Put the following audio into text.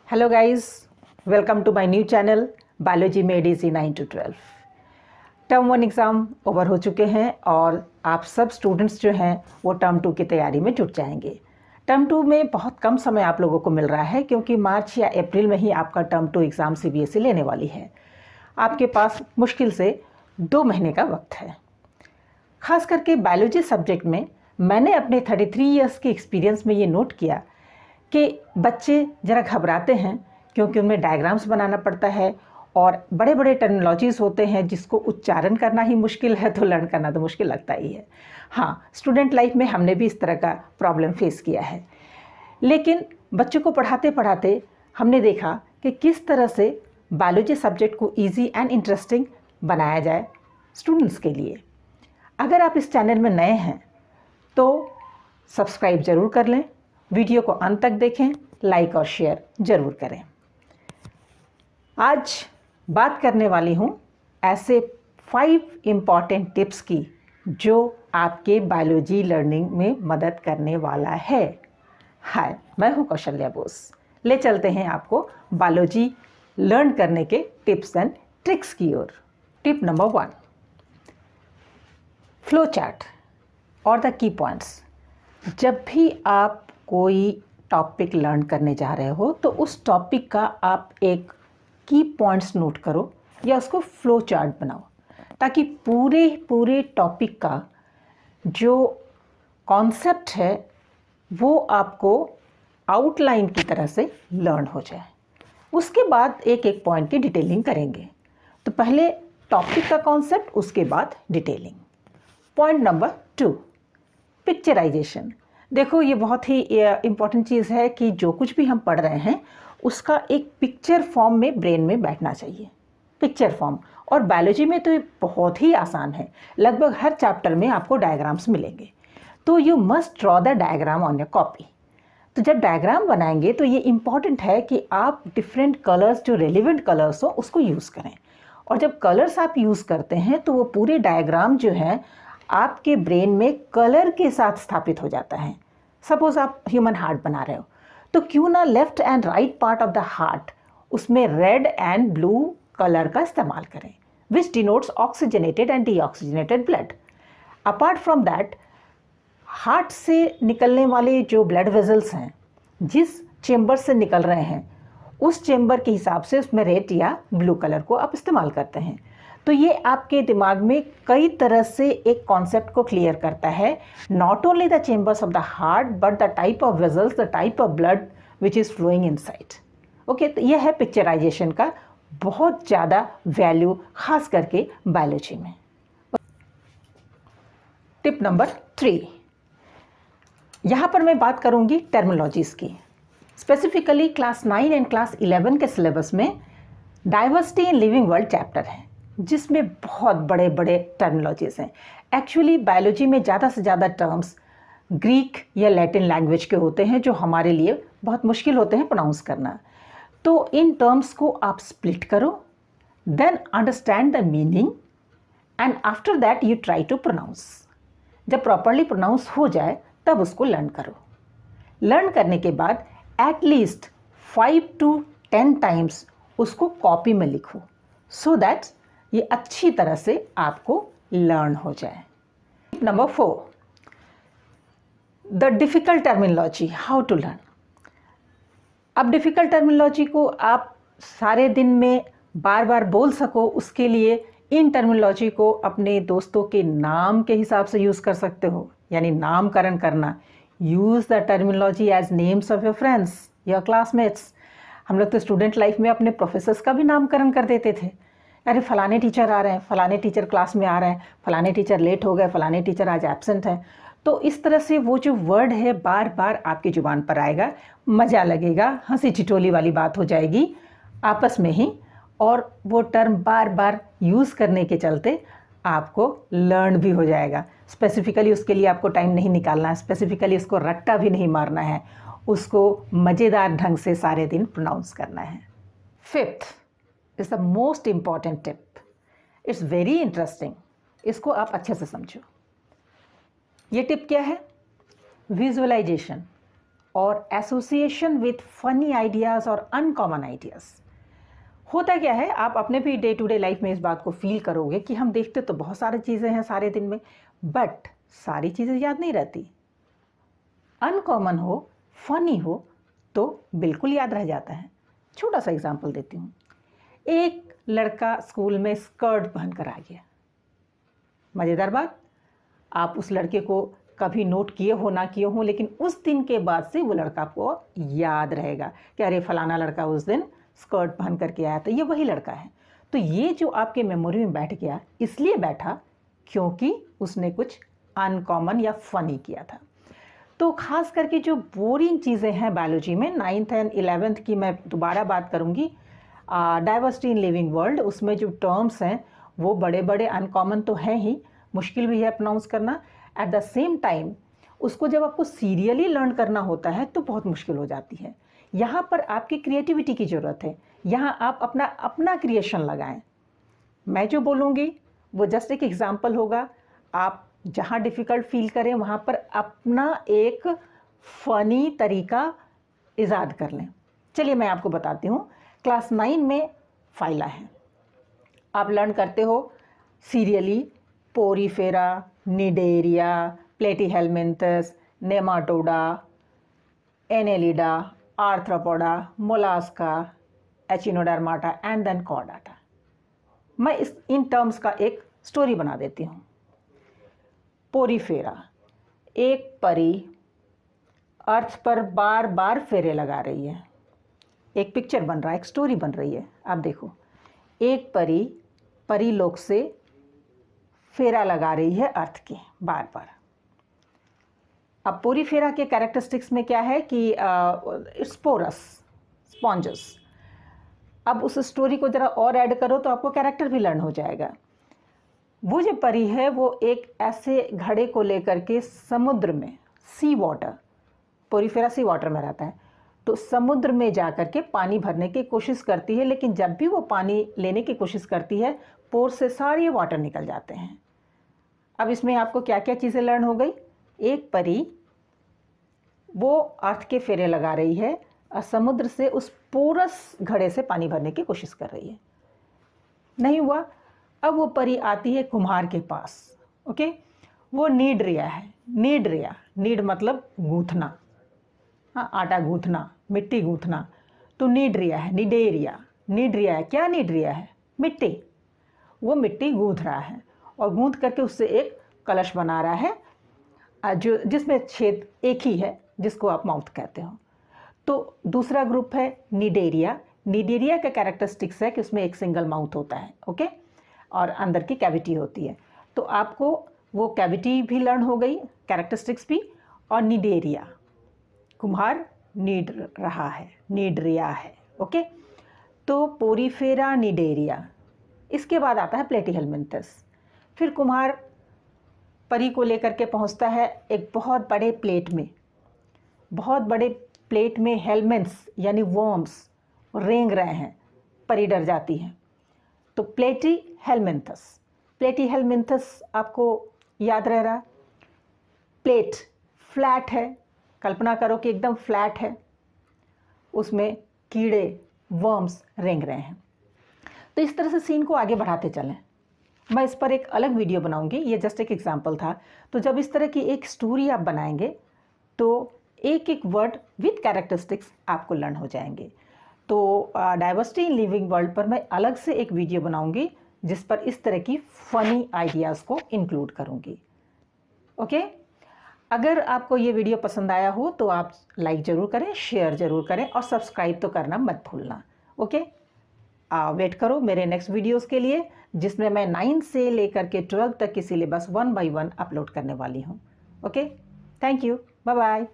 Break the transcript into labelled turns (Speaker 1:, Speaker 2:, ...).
Speaker 1: Hello guys, welcome to my new channel biology made easy 9 to 12। Term 1 exam over हो चुके हैं और आप सब स्टूडेंट्स जो हैं वो टर्म 2 की तैयारी में जुट जाएंगे। टर्म 2 में बहुत कम समय आप लोगों को मिल रहा है क्योंकि मार्च या अप्रैल में ही आपका टर्म 2 एग्ज़ाम सीबीएसई लेने वाली है। आपके पास मुश्किल से 2 महीने का वक्त है। ख़ास करके बायोलॉजी सब्जेक्ट में मैंने अपने 33 ईयर्स के एक्सपीरियंस में ये नोट किया कि बच्चे ज़रा घबराते हैं क्योंकि उनमें डायग्राम्स बनाना पड़ता है और बड़े बड़े टर्मिनोलॉजीज़ होते हैं जिसको उच्चारण करना ही मुश्किल है, तो लर्न करना तो मुश्किल लगता ही है। हाँ, स्टूडेंट लाइफ में हमने भी इस तरह का प्रॉब्लम फेस किया है, लेकिन बच्चों को पढ़ाते पढ़ाते हमने देखा कि किस तरह से बायोलॉजी सब्जेक्ट को ईजी एंड इंटरेस्टिंग बनाया जाए स्टूडेंट्स के लिए। अगर आप इस चैनल में नए हैं तो सब्सक्राइब ज़रूर कर लें, वीडियो को अंत तक देखें, लाइक और शेयर ज़रूर करें। आज बात करने वाली हूँ ऐसे 5 इम्पॉर्टेंट टिप्स की जो आपके बायोलॉजी लर्निंग में मदद करने वाला है। हाय, मैं हूँ कौशल्या बोस। ले चलते हैं आपको बायोलॉजी लर्न करने के टिप्स एंड ट्रिक्स की ओर। टिप नंबर 1, फ्लो चार्ट और द की पॉइंट्स। जब भी आप कोई टॉपिक लर्न करने जा रहे हो तो उस टॉपिक का आप एक की पॉइंट्स नोट करो या उसको फ्लो चार्ट बनाओ, ताकि पूरे टॉपिक का जो कॉन्सेप्ट है वो आपको आउटलाइन की तरह से लर्न हो जाए। उसके बाद एक एक पॉइंट की डिटेलिंग करेंगे। तो पहले टॉपिक का कॉन्सेप्ट, उसके बाद डिटेलिंग। Point number 2, picturisation. देखो, ये बहुत ही इम्पॉर्टेंट चीज़ है कि जो कुछ भी हम पढ़ रहे हैं उसका एक पिक्चर फॉर्म में ब्रेन में बैठना चाहिए। पिक्चर फॉर्म, और बायोलॉजी में तो ये बहुत ही आसान है। लगभग हर चैप्टर में आपको डायग्राम्स मिलेंगे, तो you must draw the diagram on your copy. तो जब डायग्राम बनाएंगे तो ये इम्पॉर्टेंट है कि आप डिफरेंट कलर्स, जो रेलिवेंट कलर्स हो, उसको यूज़ करें। और जब कलर्स आप यूज़ करते हैं तो वो पूरे डायग्राम जो है आपके ब्रेन में कलर के साथ स्थापित हो जाता है। सपोज आप ह्यूमन हार्ट बना रहे हो तो क्यों ना left and right part of the heart उसमें रेड एंड ब्लू कलर का इस्तेमाल करें, विच denotes oxygenated and deoxygenated blood. Apart from that, heart से निकलने वाले जो ब्लड वेजल्स हैं, जिस चेम्बर से निकल रहे हैं, उस चेम्बर के हिसाब से उसमें रेड या ब्लू कलर को आप इस्तेमाल करते हैं। तो ये आपके दिमाग में कई तरह से एक कॉन्सेप्ट को क्लियर करता है, not only the chambers of the heart but the type of vessels, the type of blood which is flowing inside. Okay, तो यह है पिक्चराइजेशन का बहुत ज़्यादा वैल्यू, खास करके बायोलॉजी में। टिप नंबर 3, यहाँ पर मैं बात करूँगी टर्मिनोलॉजीज़ की। स्पेसिफिकली क्लास 9 एंड क्लास 11 के सिलेबस में diversity in living world chapter है, जिसमें बहुत बड़े बड़े टर्मिनोलॉजीज़ हैं। एक्चुअली बायोलॉजी में ज़्यादा से ज़्यादा टर्म्स ग्रीक या लैटिन लैंग्वेज के होते हैं, जो हमारे लिए बहुत मुश्किल होते हैं प्रोनाउंस करना। तो इन टर्म्स को आप स्प्लिट करो, then understand the meaning and after that you try to pronounce. जब प्रॉपरली प्रोनाउंस हो जाए तब उसको लर्न करो। लर्न करने के बाद एटलीस्ट 5 to 10 टाइम्स उसको कॉपी में लिखो, सो दैट ये अच्छी तरह से आपको लर्न हो जाए। Number 4, the difficult terminology, how to learn. अब डिफ़िकल्ट टर्मिनोलॉजी को आप सारे दिन में बार बार बोल सको, उसके लिए इन टर्मिनोलॉजी को अपने दोस्तों के नाम के हिसाब से यूज़ कर सकते हो, यानी नामकरण करना। Use the terminology as names of your friends, your classmates. हम लोग तो स्टूडेंट लाइफ में अपने प्रोफेसर्स का भी नामकरण कर देते थे। अरे फलाने टीचर आ रहे हैं, फलाने टीचर क्लास में आ रहे हैं, फलाने टीचर लेट हो गए, फलाने टीचर आज एब्सेंट हैं। तो इस तरह से वो जो वर्ड है बार बार आपकी ज़ुबान पर आएगा, मज़ा लगेगा, हंसी ठिठोली वाली बात हो जाएगी आपस में ही, और वो टर्म बार बार यूज़ करने के चलते आपको लर्न भी हो जाएगा। स्पेसिफिकली उसके लिए आपको टाइम नहीं निकालना है, स्पेसिफिकली उसको रट्टा भी नहीं मारना है, उसको मज़ेदार ढंग से सारे दिन प्रोनाउंस करना है। 5th is the most important tip. It's very interesting. इसको आप अच्छे से समझो। ये टिप क्या है? विजुअलाइजेशन। और एसोसिएशन विथ फनी आइडियाज़ और अनकॉमन आइडियाज़। होता क्या है, आप अपने भी डे टू डे लाइफ में इस बात को फील करोगे कि हम देखते तो बहुत सारी चीज़ें हैं सारे दिन में, बट सारी चीज़ें याद नहीं रहती। अनकॉमन हो, फनी हो तो बिल्कुल याद रह जाता है। छोटा सा एग्जांपल देती हूँ। एक लड़का स्कूल में स्कर्ट पहनकर आ गया। मज़ेदार बात, आप उस लड़के को कभी नोट किए हो ना किए हो, लेकिन उस दिन के बाद से वो लड़का को याद रहेगा कि अरे फलाना लड़का उस दिन स्कर्ट पहन करके आया था, ये वही लड़का है। तो ये जो आपके मेमोरी में बैठ गया, इसलिए बैठा क्योंकि उसने कुछ अनकॉमन या फ़नी किया था। तो ख़ास करके जो बोरिंग चीज़ें हैं बायोलॉजी में, 9th एंड 11th की मैं दोबारा बात करूँगी। डाइवर्सिटी इन लिविंग वर्ल्ड, उसमें जो टर्म्स हैं वो बड़े बड़े अनकॉमन तो हैं ही, मुश्किल भी है प्रोनाउंस करना। एट द सेम टाइम उसको जब आपको सीरियली लर्न करना होता है तो बहुत मुश्किल हो जाती है। यहाँ पर आपकी क्रिएटिविटी की ज़रूरत है, यहाँ आप अपना क्रिएशन लगाएं। मैं जो बोलूँगी वो जस्ट एक एग्जाम्पल होगा। आप जहाँ डिफ़िकल्ट फील करें वहाँ पर अपना एक फ़नी तरीका ईजाद कर लें। चलिए मैं आपको बताती हूँ। क्लास 9 में फाइला है, आप लर्न करते हो serially porifera, cnidaria, platyhelminthes, nematoda, annelida, arthropoda, mollusca, echinodermata and then chordata. मैं इन टर्म्स का एक स्टोरी बना देती हूँ। पोरीफेरा, एक परी अर्थ पर बार बार फेरे लगा रही है। एक पिक्चर बन रहा है, एक स्टोरी बन रही है। आप देखो, एक परी लोक से फेरा लगा रही है अर्थ के बार बार। अब पोरीफेरा के कैरेक्टरिस्टिक्स में क्या है कि इट्स पोरस, स्पॉन्जस। अब उस स्टोरी को ज़रा और ऐड करो तो आपको कैरेक्टर भी लर्न हो जाएगा। वो जो परी है वो एक ऐसे घड़े को लेकर के समुद्र में, सी वाटर, पोरीफेरा सी वाटर में रहता है, तो समुद्र में जाकर के पानी भरने की कोशिश करती है। लेकिन जब भी वो पानी लेने की कोशिश करती है, पोर से सारे वाटर निकल जाते हैं। अब इसमें आपको क्या क्या चीज़ें लर्न हो गई। एक परी वो अर्थ के फेरे लगा रही है और समुद्र से उस पोरस घड़े से पानी भरने की कोशिश कर रही है, नहीं हुआ। अब वो परी आती है कुम्हार के पास। ओके, वो नीड रिया है। नीड मतलब गूंथना, हाँ, आटा गूंथना, मिट्टी गूंथना। तो नीड रिया है, नीड रिया है। क्या नीड रिया है? मिट्टी। वो मिट्टी गूंथ रहा है और गूंथ करके उससे एक कलश बना रहा है जो जिसमें छेद एक ही है, जिसको आप माउथ कहते हो। तो दूसरा ग्रुप है निडेरिया का कैरेक्टरिस्टिक्स है कि उसमें एक सिंगल माउथ होता है। ओके, और अंदर की कैविटी होती है। तो आपको वो कैविटी भी लर्न हो गई, कैरेक्टरिस्टिक्स भी। और निडेरिया, कुम्हार नीड रिया है। ओके, तो पोरीफेरा, निडेरिया। इसके बाद आता है प्लेटीहेलमिन्थस। फिर कुम्हार परी को लेकर के पहुंचता है एक बहुत बड़े प्लेट में हेलमेंट्स यानी वर्म्स रेंग रहे हैं। परी डर जाती है। तो प्लेटीहेलमिन्थस आपको याद रह रहा। प्लेट फ्लैट है, कल्पना करो कि एकदम फ्लैट है, उसमें कीड़े वर्म्स रेंग रहे हैं। तो इस तरह से सीन को आगे बढ़ाते चलें। मैं इस पर एक अलग वीडियो बनाऊंगी, ये जस्ट एक एग्जांपल था। तो जब इस तरह की एक स्टोरी आप बनाएंगे तो एक एक वर्ड विथ कैरेक्टरिस्टिक्स आपको लर्न हो जाएंगे। तो डाइवर्सिटी इन लिविंग वर्ल्ड पर मैं अलग से एक वीडियो बनाऊंगी जिस पर इस तरह की फ़नी आइडियाज़ को इंक्लूड करूंगी। ओके, अगर आपको ये वीडियो पसंद आया हो तो आप लाइक ज़रूर करें, शेयर ज़रूर करें और सब्सक्राइब तो करना मत भूलना। ओके, वेट करो मेरे नेक्स्ट वीडियोस के लिए, जिसमें मैं 9 से लेकर के 12 तक की सिलेबस 1 by 1 अपलोड करने वाली हूँ। Okay, thank you, bye bye.